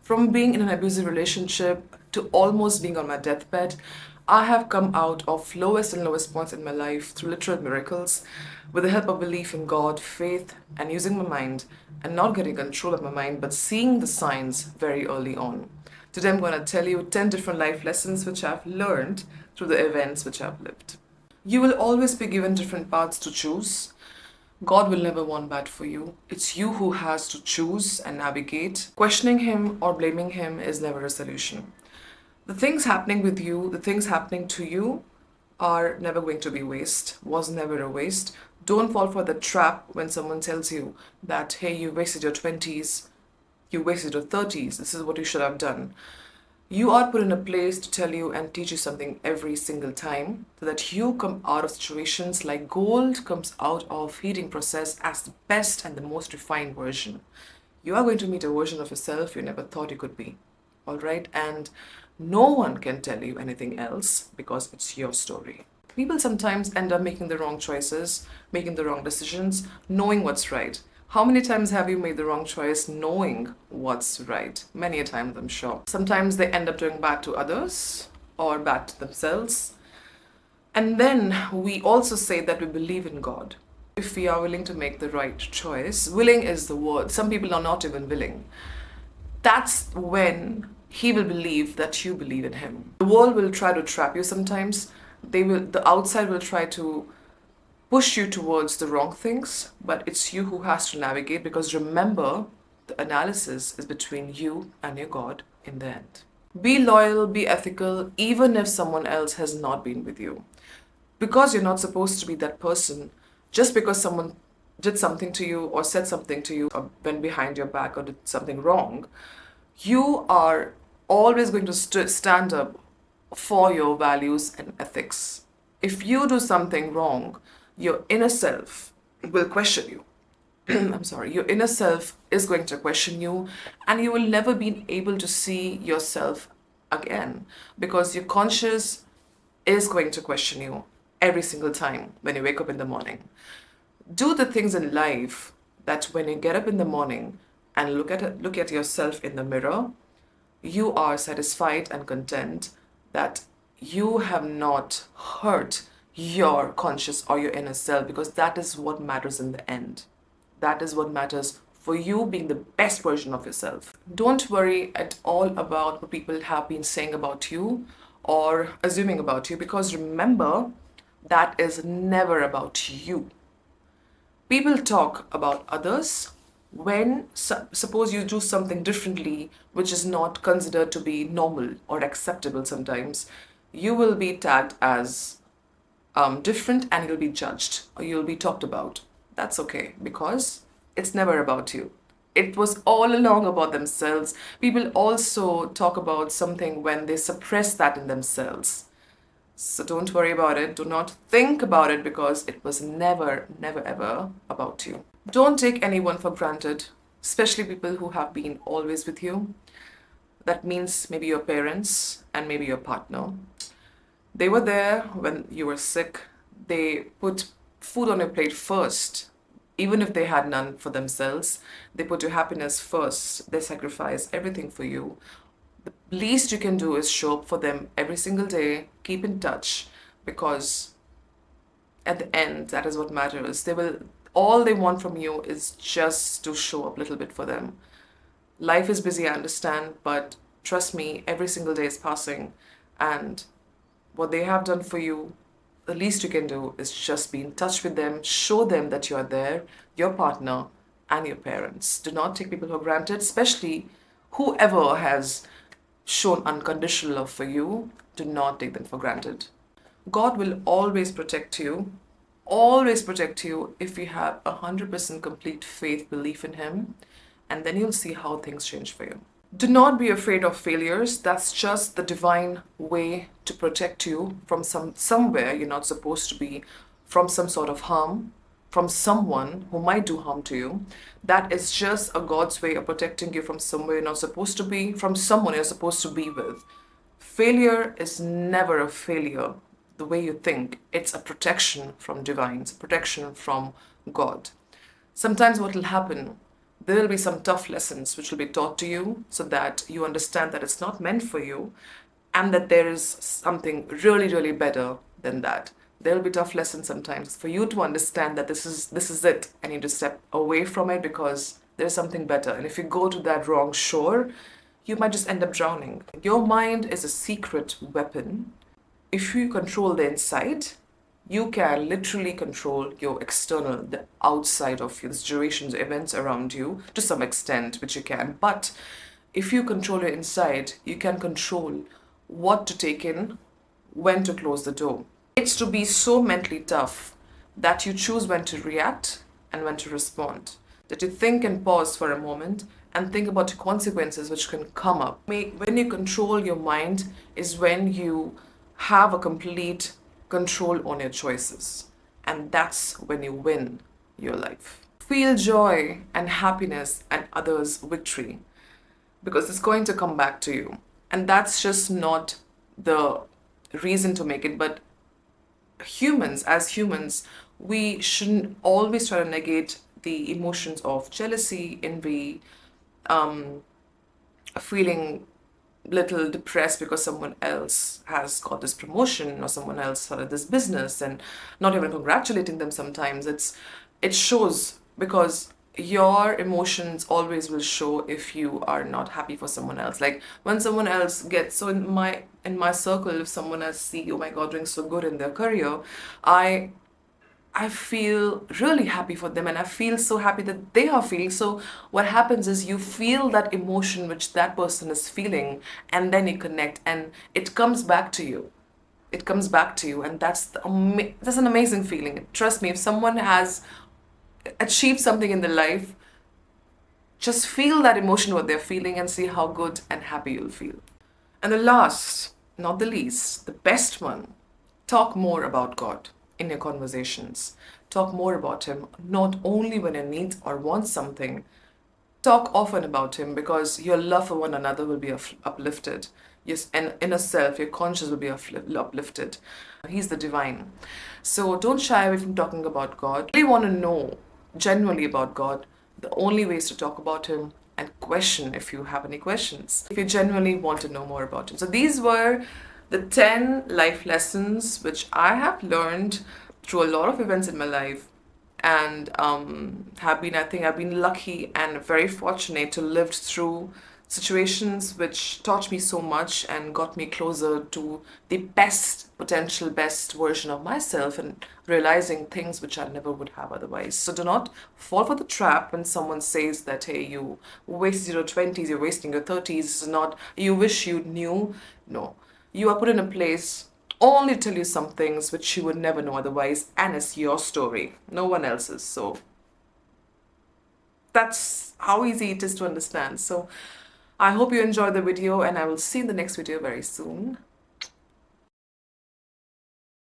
From being in an abusive relationship to almost being on my deathbed, I have come out of lowest and lowest points in my life through literal miracles with the help of belief in God, faith, and using my mind and not getting control of my mind but seeing the signs very early on. Today I'm going to tell you 10 different life lessons which I've learned through the events which I've lived. You will always be given different paths to choose. God will never want bad for you. It's you who has to choose and navigate. Questioning Him or blaming Him is never a solution. The things happening with you, the things happening to you are never going to be waste, was never a waste. Don't fall for the trap when someone tells you that, hey, you wasted your 20s, you wasted your 30s, this is what you should have done. You are put in a place to tell you and teach you something every single time so that you come out of situations like gold comes out of heating process as the best and the most refined version. You are going to meet a version of yourself you never thought you could be. All right? And no one can tell you anything else because it's your story. People sometimes end up making the wrong choices, making the wrong decisions, knowing what's right. How many times have you made the wrong choice knowing what's right? Many a times, I'm sure. Sometimes they end up doing bad to others or bad to themselves. And then we also say that we believe in God. If we are willing to make the right choice, willing is the word. Some people are not even willing. That's when He will believe that you believe in Him. The world will try to trap you sometimes. The outside will try to push you towards the wrong things, but it's you who has to navigate because remember, the analysis is between you and your God in the end. Be loyal, be ethical, even if someone else has not been with you. Because you're not supposed to be that person, just because someone did something to you or said something to you or went behind your back or did something wrong, you are always going to stand up for your values and ethics. If you do something wrong, your inner self will question you. I'm sorry, your inner self is going to question you, and you will never be able to see yourself again because your conscious is going to question you every single time when you wake up in the morning. Do the things in life that when you get up in the morning and look at yourself in the mirror, you are satisfied and content that you have not hurt your conscious or your inner self, because that is what matters in the end. That is what matters for you being the best version of yourself. Don't worry at all about what people have been saying about you or assuming about you, because remember, that is never about you. People talk about others when suppose you do something differently which is not considered to be normal or acceptable. Sometimes you will be tagged as different and you'll be judged or you'll be talked about. That's okay because it's never about you. It was all along about themselves. People also talk about something when they suppress that in themselves. So don't worry about it. Do not think about it because it was never, never, ever about you. Don't take anyone for granted, especially people who have been always with you. That means maybe your parents and maybe your partner. They were there when you were sick. They put food on your plate first. Even if they had none for themselves, they put your happiness first. They sacrifice everything for you. The least you can do is show up for them every single day. Keep in touch because at the end, that is what matters. All they want from you is just to show up a little bit for them. Life is busy, I understand, but trust me, every single day is passing, and what they have done for you, the least you can do is just be in touch with them, show them that you are there, your partner and your parents. Do not take people for granted, especially whoever has shown unconditional love for you. Do not take them for granted. God will always protect you if you have 100% complete faith, belief in Him, and then you'll see how things change for you. Do not be afraid of failures. That's just the divine way to protect you from somewhere you're not supposed to be, from some sort of harm, from someone who might do harm to you. That is just a God's way of protecting you from somewhere you're not supposed to be, from someone you're supposed to be with. Failure is never a failure the way you think. It's a protection from divine, it's a protection from God. Sometimes what will happen, There will be some tough lessons which will be taught to you so that you understand that it's not meant for you and that there is something really, really better than that. There will be tough lessons sometimes for you to understand that this is it and you need to step away from it because there's something better. And if you go to that wrong shore, you might just end up drowning. Your mind is a secret weapon. If you control the inside, you can literally control your external, the outside of your situations, events around you to some extent, which you can. But if you control your inside, you can control what to take in, when to close the door. It's to be so mentally tough that you choose when to react and when to respond. That you think and pause for a moment and think about the consequences which can come up. When you control your mind is when you have a complete control on your choices. And that's when you win your life. Feel joy and happiness and others' victory because it's going to come back to you. And that's just not the reason to make it, but as humans, we shouldn't always try to negate the emotions of jealousy, envy, feeling little depressed because someone else has got this promotion or someone else started this business and not even congratulating them. Sometimes it shows because your emotions always will show if you are not happy for someone else. Like when someone else gets, so in my circle, if someone else see, oh my god, doing so good in their career, I feel really happy for them and I feel so happy that they are feeling. So what happens is you feel that emotion which that person is feeling and then you connect and it comes back to you. It comes back to you and that's an amazing feeling. Trust me, if someone has achieved something in their life, just feel that emotion what they're feeling and see how good and happy you'll feel. And the last, not the least, the best one, talk more about God in your conversations. Talk more about Him, not only when you need or want something. Talk often about Him because your love for one another will be uplifted. Yes, and inner self, your conscience will be uplifted. He's the divine. So don't shy away from talking about God. If you really want to know genuinely about God, the only way is to talk about Him and question if you have any questions. If you genuinely want to know more about Him. So these were the 10 life lessons which I have learned through a lot of events in my life and I think I've been lucky and very fortunate to live through situations which taught me so much and got me closer to the best version of myself and realizing things which I never would have otherwise. So do not fall for the trap when someone says that, hey, you wasted your 20s, you're wasting your 30s, it's not, you wish you knew. No. You are put in a place only to tell you some things which you would never know otherwise, and it's your story, no one else's. So that's how easy it is to understand. So I hope you enjoyed the video, and I will see you in the next video very soon.